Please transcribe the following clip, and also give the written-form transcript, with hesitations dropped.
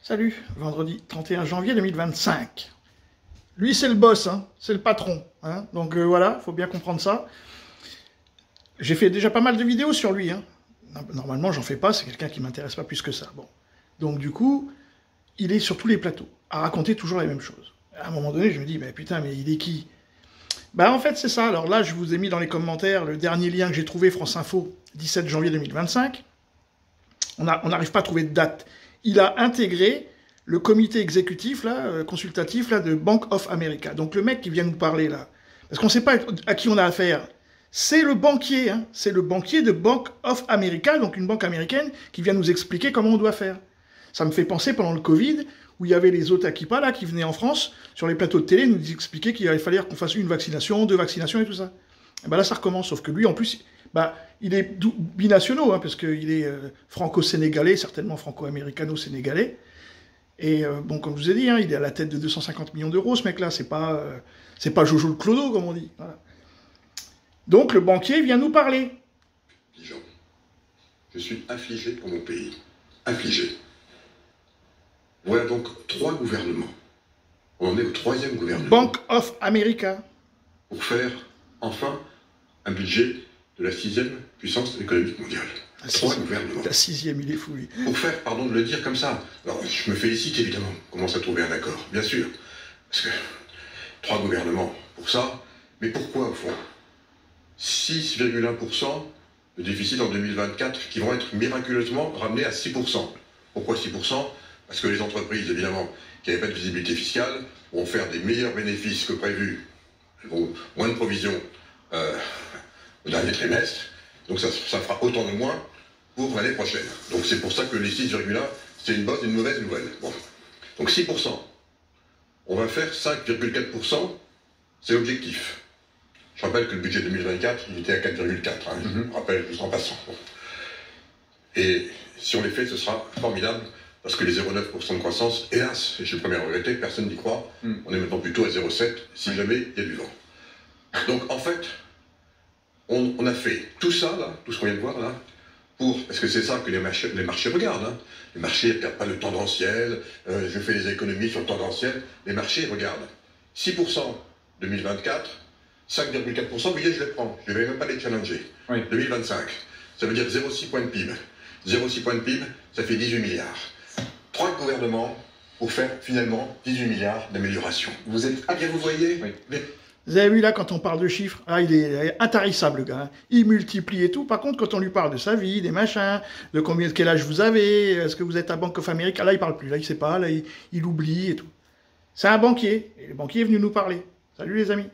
Salut, vendredi 31 janvier 2025. Lui, c'est le boss, hein, c'est le patron. Hein, donc voilà, il faut bien comprendre ça. J'ai fait déjà pas mal de vidéos sur lui. Hein. Normalement, j'en fais pas, c'est quelqu'un qui m'intéresse pas plus que ça. Bon. Donc du coup, il est sur tous les plateaux, à raconter toujours les mêmes choses. À un moment donné, je me dis, mais putain, mais il est qui? Bah en fait, c'est ça. Alors là, je vous ai mis dans les commentaires le dernier lien que j'ai trouvé, France Info, 17 janvier 2025. On n'arrive pas à trouver de date. Il a intégré le comité exécutif, là, consultatif, là, de Bank of America. Donc le mec qui vient nous parler, là, parce qu'on ne sait pas à qui on a affaire, c'est le banquier, hein, c'est le banquier de Bank of America, donc une banque américaine, qui vient nous expliquer comment on doit faire. Ça me fait penser pendant le Covid, où il y avait les Otakipa, là, qui venaient en France, sur les plateaux de télé, nous expliquer qu'il fallait qu'on fasse une vaccination, 2 vaccinations et tout ça. Et ben là, ça recommence, sauf que lui, en plus, bah, il est binationaux, hein, parce qu'il est franco-sénégalais, certainement franco-américano-sénégalais. Et bon, comme je vous ai dit, hein, il est à la tête de 250 millions d'euros, ce mec-là. C'est pas Jojo le clodo, comme on dit. Voilà. Donc, le banquier vient nous parler. Jean, je suis affligé pour mon pays. Affligé. Voilà donc 3 gouvernements. On en est au 3e gouvernement. Bank of America. Pour faire, enfin, un budget de la 6e puissance économique mondiale. 3 gouvernements. La 6e, il est fou, lui. Pour faire, pardon de le dire comme ça. Alors, je me félicite évidemment qu'on commence à trouver un accord, bien sûr. Parce que 3 gouvernements pour ça. Mais pourquoi, au fond 6,1% de déficit en 2024 qui vont être miraculeusement ramenés à 6%. Pourquoi 6%? Parce que les entreprises, évidemment, qui n'avaient pas de visibilité fiscale, vont faire des meilleurs bénéfices que prévu. Elles vont moins de provisions au dernier trimestre. Donc ça fera autant de moins pour l'année prochaine. Donc c'est pour ça que les 6,1, c'est une bonne et une mauvaise nouvelle. Bon. Donc 6%. On va faire 5,4%, c'est l'objectif. Je rappelle que le budget 2024, il était à 4,4. Hein, je me rappelle juste en passant. Bon. Et si on les fait, ce sera formidable, parce que les 0,9% de croissance, hélas, et je suis le premier à regretter, personne n'y croit, on est maintenant plutôt à 0,7, si jamais il y a du vent. Donc en fait, on a fait tout ça, là, tout ce qu'on vient de voir là, parce que c'est ça que les marchés regardent. Hein. Les marchés ne regardent pas le tendanciel, je fais des économies sur le tendanciel, les marchés regardent 6% 2024, 5,4%, vous voyez, je les prends, je ne vais même pas les challenger. Oui. 2025, ça veut dire 0,6 points de PIB. 0,6 points de PIB, ça fait 18 milliards. 3 gouvernements pour faire finalement 18 milliards d'amélioration. Vous êtes... Ah bien, vous voyez oui. Vous avez vu là, quand on parle de chiffres, là, il est intarissable, le gars. Hein. Il multiplie et tout. Par contre, quand on lui parle de sa vie, des machins, de quel âge vous avez, est-ce que vous êtes à Bank of America, là, il parle plus. Là, il sait pas, là, il oublie et tout. C'est un banquier. Et le banquier est venu nous parler. Salut les amis.